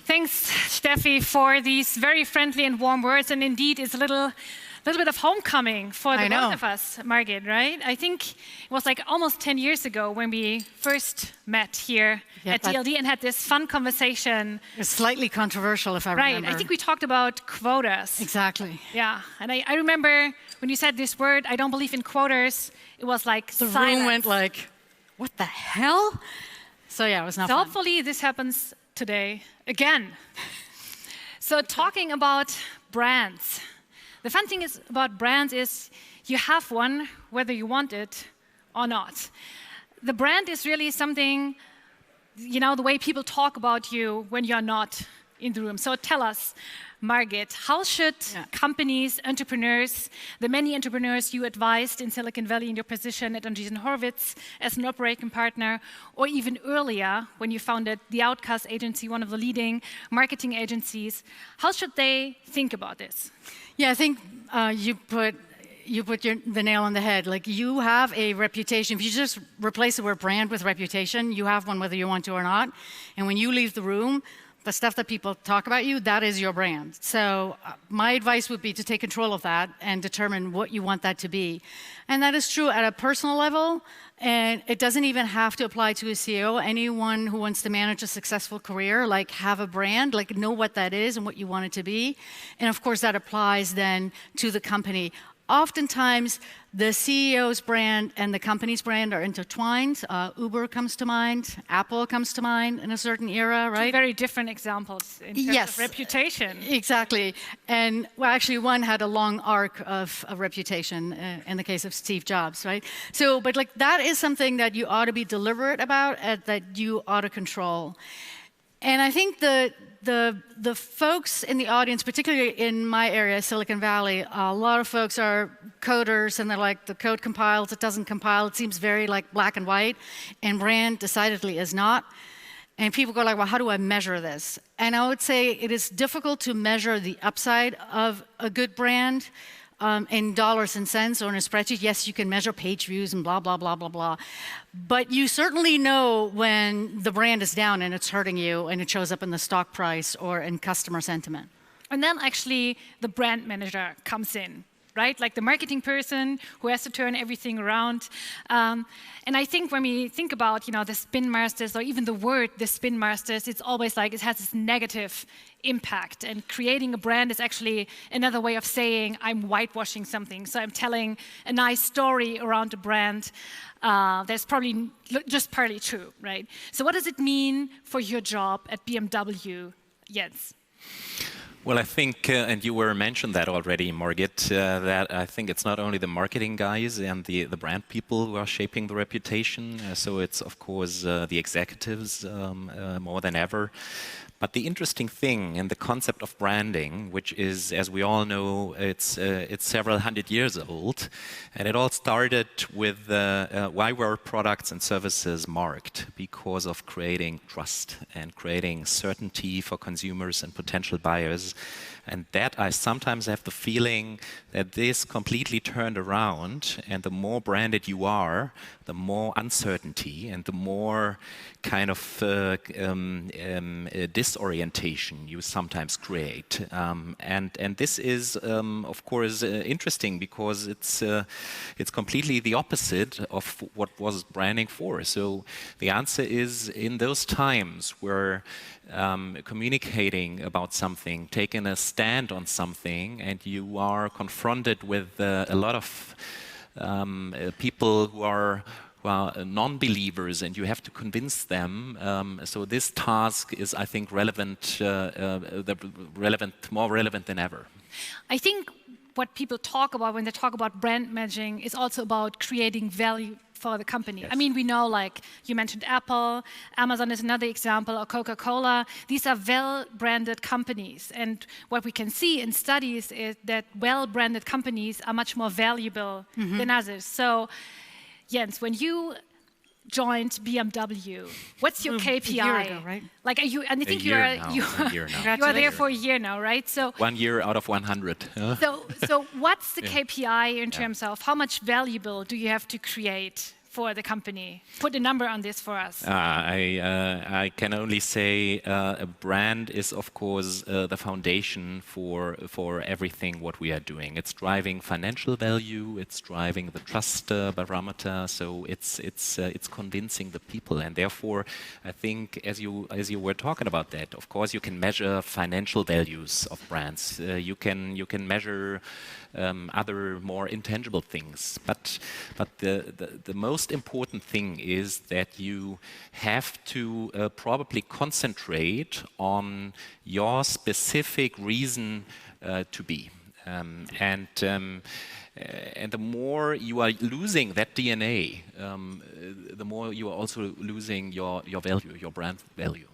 Thanks, Steffi, for these very friendly and warm words. And indeed, it's a little bit of homecoming for the both of us, Margit, right? I think it was like almost 10 years ago when we first met here at DLD and had this fun conversation. It was slightly controversial, if I remember. Right, I think we talked about quotas. Exactly. Yeah, and I remember when you said this word, I don't believe in quotas, it was like the room went like, what the hell? So yeah, it was not fun. Hopefully this happens today again. So talking about brands. The fun thing about brands is you have one whether you want it or not. The brand is really something, you know, the way people talk about you when you're not in the room. So tell us, Margit, how should companies, entrepreneurs, the many entrepreneurs you advised in Silicon Valley in your position at Andreessen Horowitz as an operating partner, or even earlier when you founded the Outcast agency, one of the leading marketing agencies, how should they think about this? Yeah, I think you put the nail on the head. Like, you have a reputation. If you just replace the word brand with reputation, you have one whether you want to or not. And when you leave the room, the stuff that people talk about you, that is your brand. So my advice would be to take control of that and determine what you want that to be. And that is true at a personal level, and it doesn't even have to apply to a CEO. Anyone who wants to manage a successful career, like, have a brand, like, know what that is and what you want it to be. And of course, that applies then to the company. Oftentimes, the CEO's brand and the company's brand are intertwined. Uber comes to mind, Apple comes to mind in a certain era, right? Two very different examples in terms of reputation. Exactly. And well, actually, one had a long arc of reputation in the case of Steve Jobs, right? So, but like, that is something that you ought to be deliberate about, that you ought to control. And I think the folks in the audience, particularly in my area, Silicon Valley, a lot of folks are coders, and they're like, the code compiles, it doesn't compile, it seems very like black and white, and brand decidedly is not. And people go like, well, how do I measure this? And I would say it is difficult to measure the upside of a good brand in dollars and cents or in a spreadsheet. Yes, you can measure page views and blah, blah, blah, blah, blah. But you certainly know when the brand is down and it's hurting you and it shows up in the stock price or in customer sentiment. And then actually the brand manager comes in, right? Like the marketing person who has to turn everything around. And I think when we think about, you know, the spin masters, or even the word the spin masters, it's always like it has this negative impact. And creating a brand is actually another way of saying I'm whitewashing something. So I'm telling a nice story around a brand that's probably just partly true, right? So what does it mean for your job at BMW, Jens? Well, I think, and you were mentioned that already, Margit, that I think it's not only the marketing guys and the brand people who are shaping the reputation. So it's, of course, the executives more than ever. But the interesting thing in the concept of branding, which is, as we all know, it's several hundred years old, and it all started with why were products and services marked? Because of creating trust and creating certainty for consumers and potential buyers. And that I sometimes have the feeling that this completely turned around, and the more branded you are, the more uncertainty and the more kind of disorientation you sometimes create. And this is, of course, interesting because it's completely the opposite of what was branding for. So the answer is, in those times where communicating about something, taking a stand on something, and you are confronted with a lot of people who are non-believers, and you have to convince them. So this task is, I think, more relevant than ever. I think what people talk about when they talk about brand managing is also about creating value for the company. Yes. I mean, we know, like you mentioned Apple, Amazon is another example, or Coca-Cola. These are well-branded companies. And what we can see in studies is that well-branded companies are much more valuable than others. So, Jens, when you joined BMW, what's your KPI? A year ago, right? Like, are you? And I think you are there for a year now, right? So 1 year out of 100. So what's the KPI in terms of how much valuable do you have to create for the company? Put a number on this for us. I can only say a brand is, of course, the foundation for everything what we are doing. It's driving financial value. It's driving the trust barometer. So it's convincing the people, and therefore, I think as you were talking about that, of course, you can measure financial values of brands. You can measure other more intangible things, but the most important thing is that you have to probably concentrate on your specific reason to be, and the more you are losing that DNA, the more you are also losing your value, your brand value.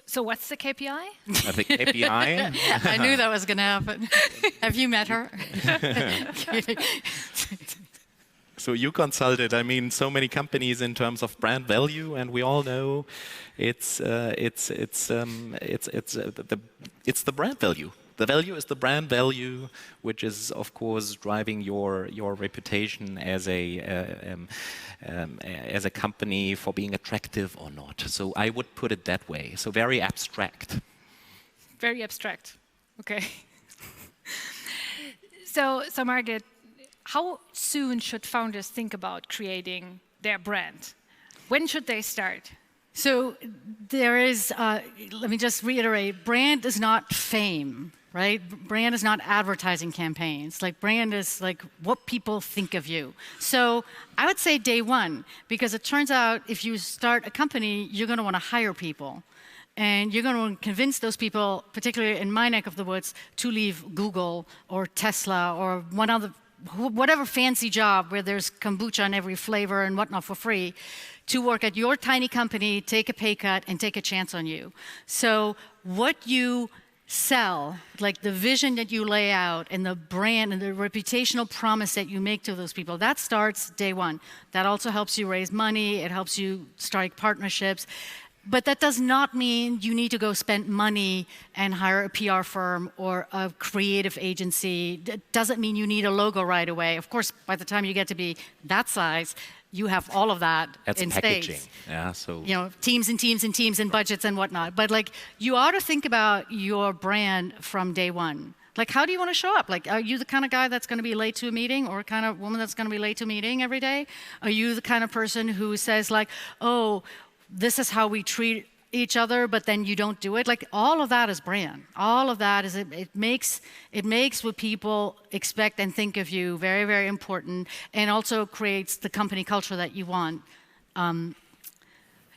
So what's the KPI? The KPI? I knew that was going to happen. Have you met her? So you consulted, I mean, so many companies in terms of brand value, and we all know it's the brand value. The value is the brand value, which is, of course, driving your reputation as a company for being attractive or not. So I would put it that way. So very abstract. Very abstract. Okay. So Margit, how soon should founders think about creating their brand? When should they start? So there is, let me just reiterate, brand is not fame, right? Brand is not advertising campaigns. Like, brand is like what people think of you. So I would say day one, because it turns out if you start a company, you're going to want to hire people. And you're going to want to convince those people, particularly in my neck of the woods, to leave Google or Tesla or whatever fancy job where there's kombucha in every flavor and whatnot for free, to work at your tiny company, take a pay cut, and take a chance on you. So what you sell, like the vision that you lay out and the brand and the reputational promise that you make to those people, that starts day one. That also helps you raise money. It helps you strike partnerships. But that does not mean you need to go spend money and hire a PR firm or a creative agency. It doesn't mean you need a logo right away. Of course, by the time you get to be that size, you have all of that in packaging. space. Yeah, so teams and teams and teams and budgets and whatnot. But like, you ought to think about your brand from day one. Like, how do you want to show up? Like, are you the kind of guy that's going to be late to a meeting, or kind of woman that's going to be late to a meeting every day? Are you the kind of person who says like, oh, this is how we treat each other, but then you don't do it? Like, all of that is brand. All of that is, it makes what people expect and think of you very, very important, and also creates the company culture that you want. Yes.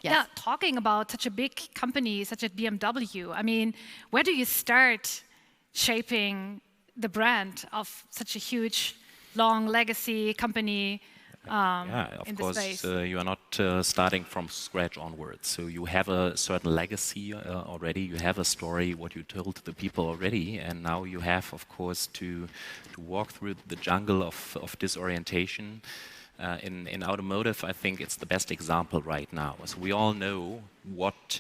Yeah, talking about such a big company, such as BMW, I mean, where do you start shaping the brand of such a huge, long legacy company? Of course, you are not starting from scratch onwards. So you have a certain legacy already. You have a story, what you told the people already, and now you have, of course, to walk through the jungle of disorientation. In automotive, I think it's the best example right now. So we all know what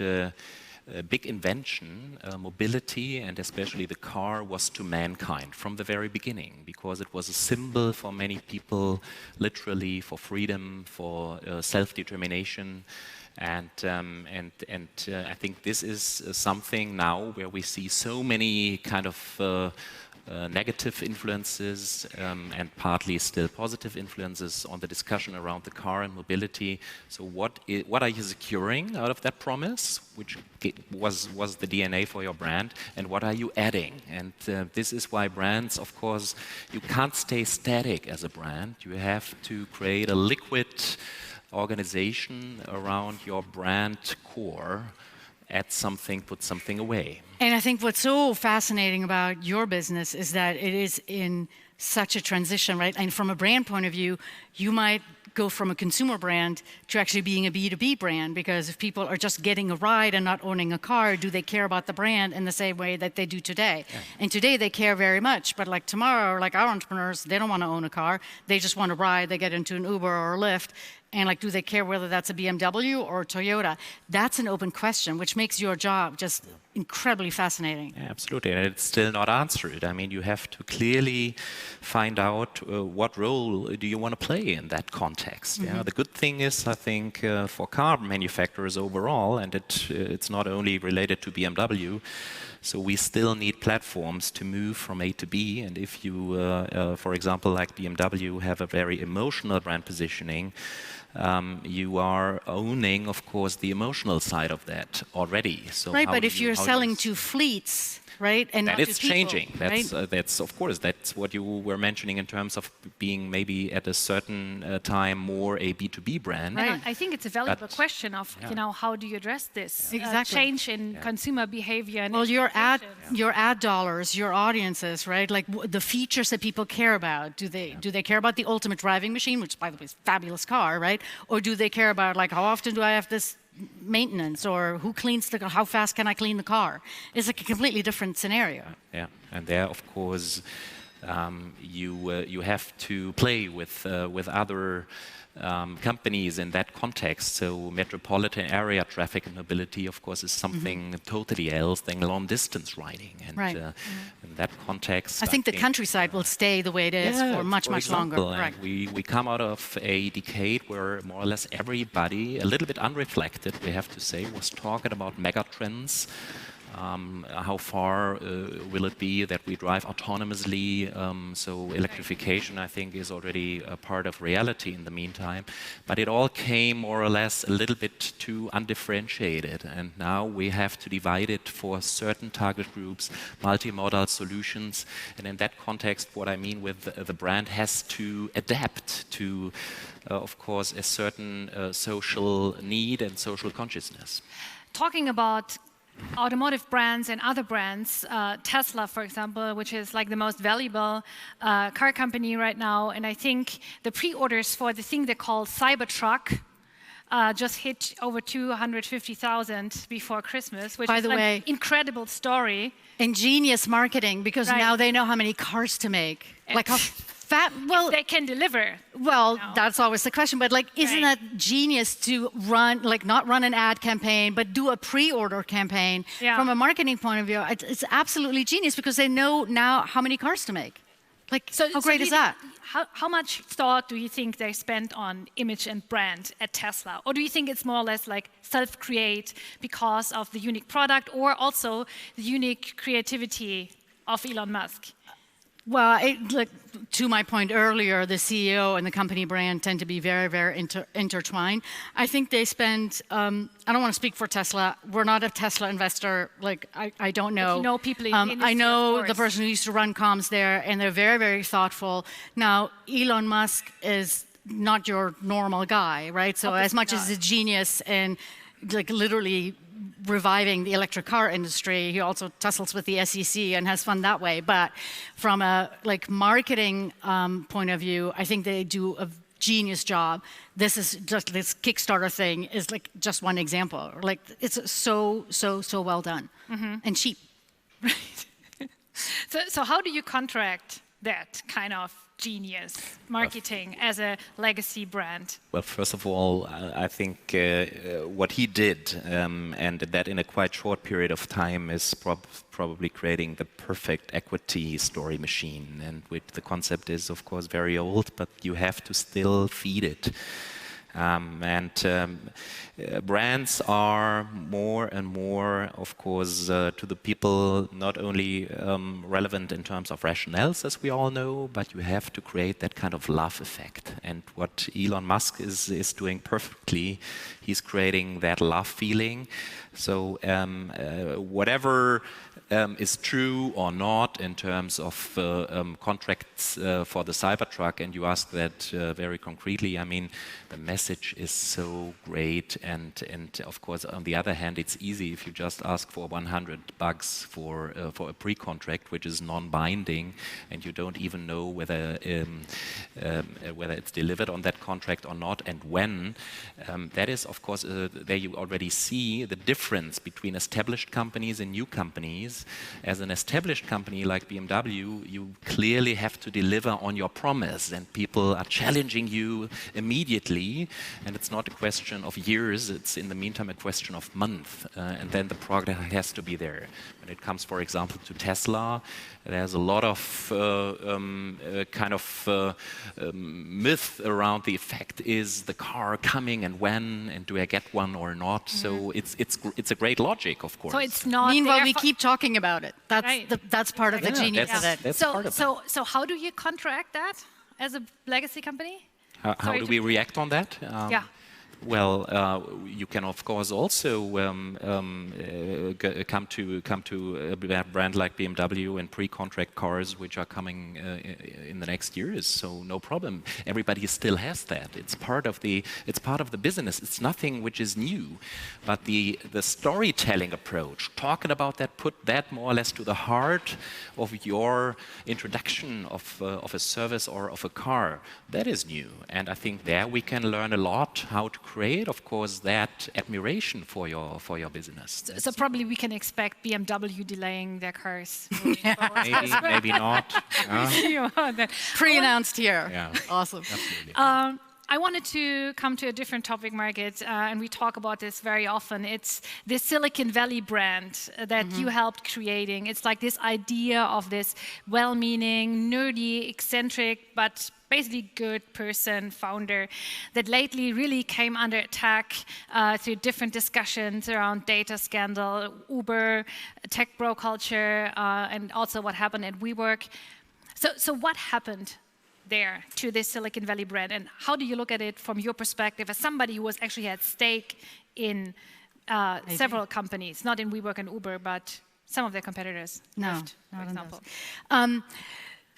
big invention, mobility, and especially the car, was to mankind from the very beginning, because it was a symbol for many people, literally for freedom, for self-determination. And I think this is something now where we see so many kind of negative influences and partly still positive influences on the discussion around the car and mobility. So what are you securing out of that promise, which was the DNA for your brand, and what are you adding? And this is why brands, of course, you can't stay static as a brand. You have to create a liquid organization around your brand core. Add something, put something away. And I think what's so fascinating about your business is that it is in such a transition, right? And from a brand point of view, you might go from a consumer brand to actually being a B2B brand, because if people are just getting a ride and not owning a car, do they care about the brand in the same way that they do today? Yeah. And today they care very much, but like tomorrow, like our entrepreneurs, they don't want to own a car. They just want to ride. They get into an Uber or a Lyft. And like, do they care whether that's a BMW or a Toyota? That's an open question, which makes your job just incredibly fascinating. Yeah, absolutely, and it's still not answered. I mean, you have to clearly find out what role do you want to play in that context. Yeah? The good thing is, I think, for car manufacturers overall, and it's not only related to BMW, so we still need platforms to move from A to B. And if you, for example, like BMW, have a very emotional brand positioning, you are owning, of course, the emotional side of that already. So right, but if you're selling to fleets, right, and that not is to people, changing. right? That's of course that's what you were mentioning in terms of being maybe at a certain time more a B2B brand. Right. I think it's a valuable question of how do you address this change in consumer behavior? And well, your ad dollars, your audiences, right? Like the features that people care about. Do they care about the ultimate driving machine, which by the way is a fabulous car, right? Or do they care about like how often do I have this maintenance, or who cleans how fast can I clean the car? It's like a completely different scenario. Yeah, and there, of course, you have to play with other companies in that context. So metropolitan area traffic and mobility, of course, is something totally else than long distance riding. And in that context, I think the countryside will stay the way it is for much longer. Right. We come out of a decade where more or less everybody, a little bit unreflected, we have to say, was talking about megatrends. How far will it be that we drive autonomously? So electrification, I think, is already a part of reality in the meantime. But it all came more or less a little bit too undifferentiated. And now we have to divide it for certain target groups, multimodal solutions. And in that context, what I mean with the brand has to adapt to, of course, a certain social need and social consciousness. Talking about automotive brands and other brands, Tesla, for example, which is like the most valuable car company right now. And I think the pre-orders for the thing they call Cybertruck just hit over 250,000 before Christmas, which by is the way, incredible story. Ingenious marketing, because now they know how many cars to make. Like how well, if they can deliver. Well, that's always the question. But like, isn't that genius to run, like not run an ad campaign, but do a pre-order campaign from a marketing point of view? It's absolutely genius because they know now how many cars to make. Like, how great is that? How much thought do you think they spent on image and brand at Tesla? Or do you think it's more or less like self-create because of the unique product or also the unique creativity of Elon Musk? Well, like, to my point earlier, the CEO and the company brand tend to be very, very intertwined. I think they spend, I don't want to speak for Tesla. We're not a Tesla investor. Like, I don't know. But you know people in the industry, I know of the person who used to run comms there, and they're very, very thoughtful. Now, Elon Musk is not your normal guy, right? So as much as a genius and like literally reviving the electric car industry, he also tussles with the SEC and has fun that way. But from a like marketing point of view, I think they do a genius job. This is just this Kickstarter thing is like just one example. Like it's so well done and cheap. Right. So how do you contract that kind of genius marketing as a legacy brand? Well, first of all, I think what he did, and that in a quite short period of time, is probably creating the perfect equity story machine. And which the concept is, of course, very old, but you have to still feed it. Brands are more and more, of course, to the people not only relevant in terms of rationales, as we all know, but you have to create that kind of love effect. And what Elon Musk is doing perfectly, he's creating that love feeling. So whatever is true or not in terms of contracts for the Cybertruck, and you ask that very concretely, I mean, the message is so great, and of course, on the other hand, it's easy if you just ask for $100 for a pre-contract, which is non-binding, and you don't even know whether it's delivered on that contract or not, and when. That is, of course, there you already see the difference between established companies and new companies. As an established company like BMW, you clearly have to deliver on your promise, and people are challenging you immediately. today, and it's not a question of years, it's in the meantime a question of months, and then the product has to be there. When it comes, for example, to Tesla, there's a lot of myth around the effect, is the car coming and when, and do I get one or not? So it's a great logic, of course. So it's not. Meanwhile, we keep talking about it. That's right. That's part of the genius of it. That's part of it. So how do you counteract that as a legacy company? How do we react on that? Yeah. Well, you can of course also come to a brand like BMW and pre-contract cars, which are coming in the next years. So no problem. Everybody still has that. It's part of the business. It's nothing which is new. But the storytelling approach, talking about that, put that more or less to the heart of your introduction of a service or of a car. That is new. And I think there we can learn a lot how to create, of course, that admiration for your business. So probably we can expect BMW delaying their cars. Maybe not. Pre-announced here. Yeah. Awesome. Absolutely. I wanted to come to a different topic, Margit, and we talk about this very often. It's this Silicon Valley brand that you helped creating. It's like this idea of this well-meaning, nerdy, eccentric, but basically good person, founder, that lately really came under attack through different discussions around data scandal, Uber, tech bro culture, and also what happened at WeWork. So what happened there to this Silicon Valley brand, and how do you look at it from your perspective as somebody who was actually had stake in several companies, not in WeWork and Uber, but some of their competitors, Lyft, for example?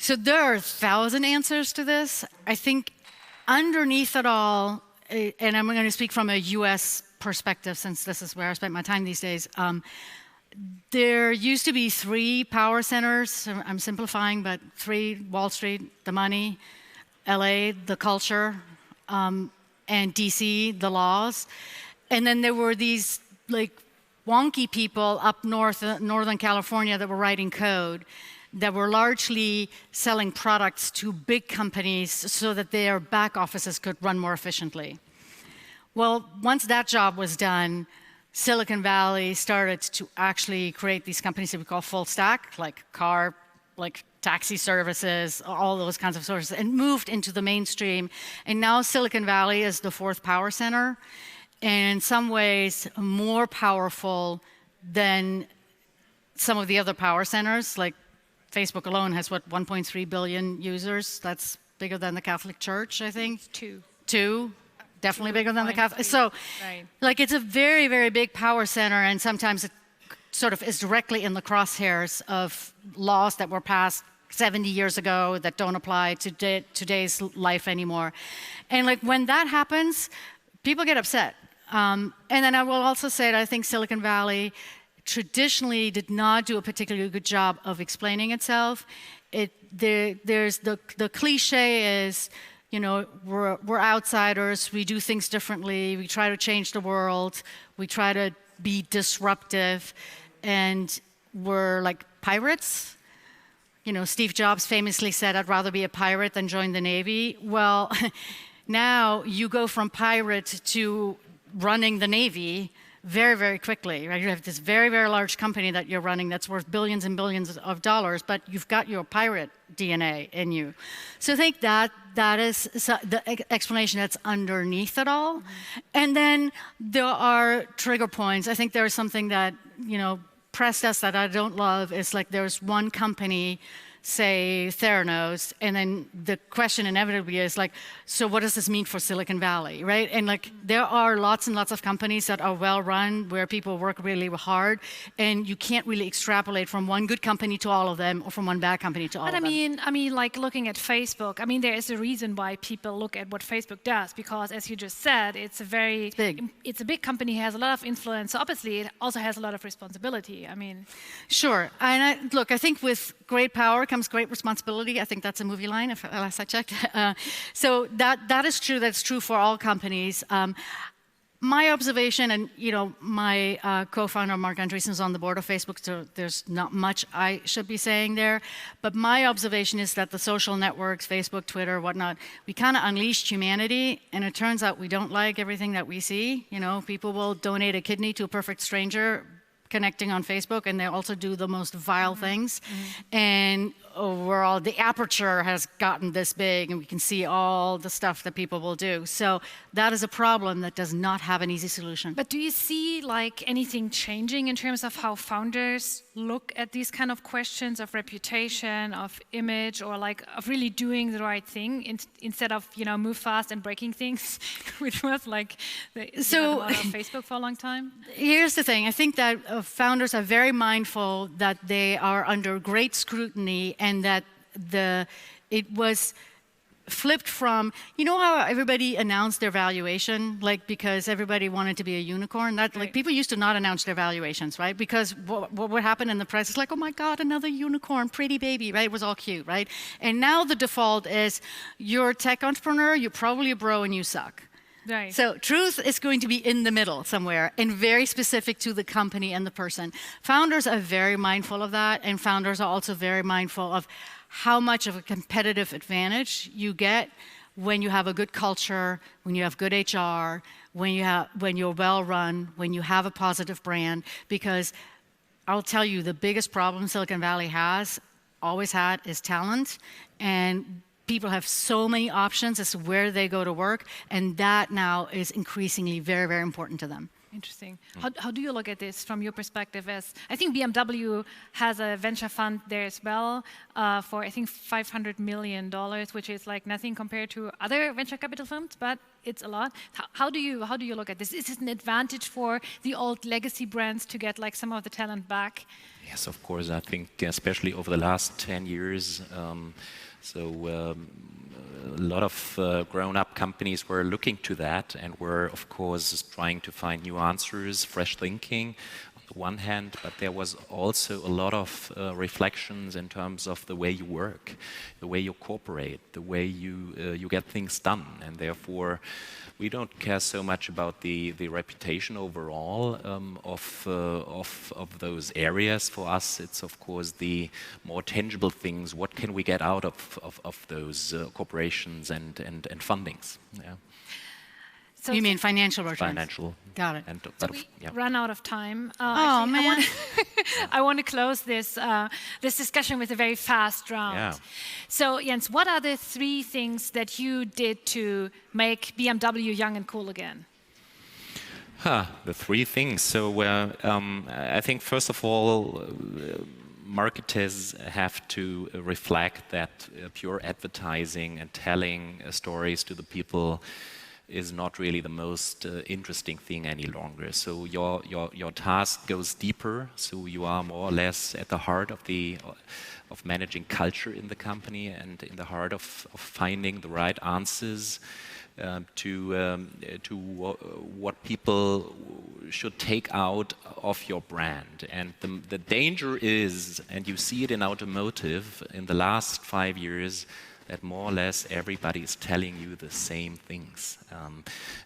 So there are 1,000 answers to this. I think underneath it all, and I'm going to speak from a US perspective since this is where I spend my time these days, there used to be 3 power centers. I'm simplifying, but 3: Wall Street, the money; LA, the culture; and DC, the laws. And then there were these like wonky people up north, Northern California, that were writing code, that were largely selling products to big companies so that their back offices could run more efficiently. Well, once that job was done, Silicon Valley started to actually create these companies that we call full stack, like car, like taxi services, all those kinds of services, and moved into the mainstream. And now Silicon Valley is the 4th power center, and in some ways more powerful than some of the other power centers. Like Facebook alone has, what, 1.3 billion users? That's bigger than the Catholic Church, I think. 2. Definitely bigger than the Catholic. So, like, it's a very, very big power center, and sometimes it sort of is directly in the crosshairs of laws that were passed 70 years ago that don't apply to today's life anymore. And like when that happens, people get upset. And then I will also say that I think Silicon Valley traditionally did not do a particularly good job of explaining itself. There's the cliche is, you know, we're outsiders, we do things differently, we try to change the world, we try to be disruptive, and we're like pirates. You know, Steve Jobs famously said, "I'd rather be a pirate than join the Navy." Well, now you go from pirate to running the Navy very, very quickly, right? You have this very, very large company that you're running that's worth billions and billions of dollars, but you've got your pirate DNA in you. So I think that is the explanation that's underneath it all. And then there are trigger points. I think there's something that, you know, press us that I don't love is like there's one company, say Theranos, and then the question inevitably is like, so what does this mean for Silicon Valley, right? And like there are lots and lots of companies that are well run where people work really hard, and you can't really extrapolate from one good company to all of them or from one bad company to all of them. But I mean, like looking at Facebook, I mean, there is a reason why people look at what Facebook does, because as you just said, it's a big company, has a lot of influence, so obviously it also has a lot of responsibility. I mean, sure. And I think with great power comes great responsibility. I think that's a movie line, if last I checked. So that is true. That's true for all companies. My observation, and my co-founder Mark Andreessen is on the board of Facebook, so there's not much I should be saying there. But my observation is that the social networks, Facebook, Twitter, whatnot, we kind of unleashed humanity, and it turns out we don't like everything that we see. People will donate a kidney to a perfect stranger connecting on Facebook, and they also do the most vile things. And overall, the aperture has gotten this big, and we can see all the stuff that people will do. So that is a problem that does not have an easy solution. But do you see anything changing in terms of how founders look at these kind of questions of reputation, of image, or of really doing the right thing instead of move fast and breaking things, which was the model of Facebook for a long time? Here's the thing. I think that founders are very mindful that they are under great scrutiny, and that it was flipped from, how everybody announced their valuation, because everybody wanted to be a unicorn. That people used to not announce their valuations, right? Because what would happen in the press is oh my God, another unicorn, pretty baby, right? It was all cute, right? And now the default is, you're a tech entrepreneur, you're probably a bro, and you suck. Right. So truth is going to be in the middle somewhere, and very specific to the company and the person. Founders are very mindful of that, and founders are also very mindful of how much of a competitive advantage you get when you have a good culture, when you have good HR, when you're well run, when you have a positive brand. Because I'll tell you, the biggest problem Silicon Valley always had, is talent. And people have so many options as to where they go to work, and that now is increasingly very, very important to them. Interesting. How do you look at this from your perspective? As I think BMW has a venture fund there as well for I think $500 million, which is nothing compared to other venture capital funds, but it's a lot. How do you look at this? Is it an advantage for the old legacy brands to get some of the talent back? Yes, of course. I think especially over the last 10 years. A lot of grown-up companies were looking to that, and were, of course, trying to find new answers, fresh thinking on the one hand, but there was also a lot of reflections in terms of the way you work, the way you cooperate, the way you get things done, and therefore we don't care so much about the reputation overall of those areas. For us, it's of course the more tangible things. What can we get out of those corporations and fundings? Yeah. So you mean financial returns? Financial. Got it. So we run out of time. Oh, man. I want to close this discussion with a very fast round. Yeah. So, Jens, what are the 3 things that you did to make BMW young and cool again? The 3 things. So I think, first of all, marketers have to reflect that pure advertising and telling stories to the people is not really the most interesting thing any longer. So your task goes deeper. So you are more or less at the heart of managing culture in the company, and in the heart of finding the right answers to what people should take out of your brand. And the danger is, and you see it in automotive in the last 5 years, that more or less everybody is telling you the same things.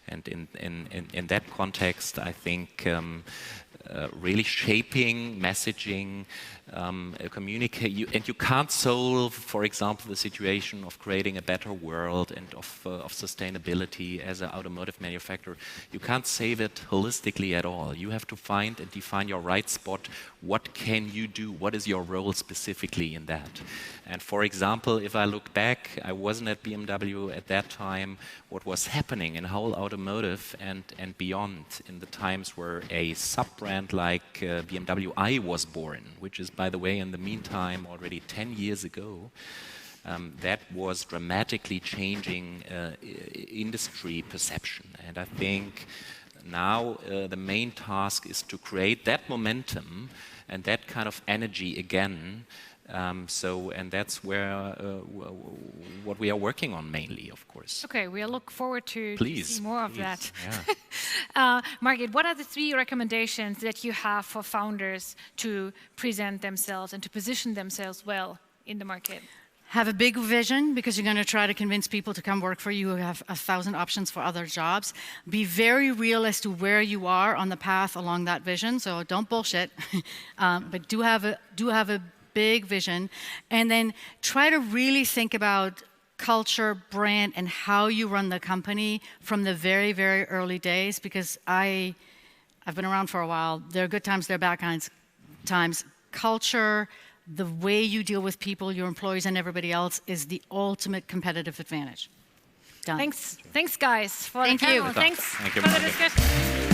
And in that context, I think really shaping, messaging, communicate, and you can't solve, for example, the situation of creating a better world and of sustainability as an automotive manufacturer. You can't save it holistically at all. You have to find and define your right spot. What can you do? What is your role specifically in that? And for example, if I look back, I wasn't at BMW at that time. What was happening in whole automotive and beyond in the times where a sub-brand like BMW i was born, which is, by the way, in the meantime, already 10 years ago, that was dramatically changing industry perception. And I think now the main task is to create that momentum and that kind of energy again. And that's where what we are working on mainly, of course. Okay, we'll look forward to see more of that. Yeah. Margit, what are the 3 recommendations that you have for founders to present themselves and to position themselves well in the market? Have a big vision, because you're going to try to convince people to come work for you who have 1,000 options for other jobs. Be very real as to where you are on the path along that vision, so don't bullshit, but do have a big vision. And then try to really think about culture, brand, and how you run the company from the very, very early days, because I've been around for a while. There are good times, there are bad times. Culture, the way you deal with people, your employees and everybody else, is the ultimate competitive advantage. Done. Thanks guys, for the panel. Thanks Thank you, for the Margit. discussion.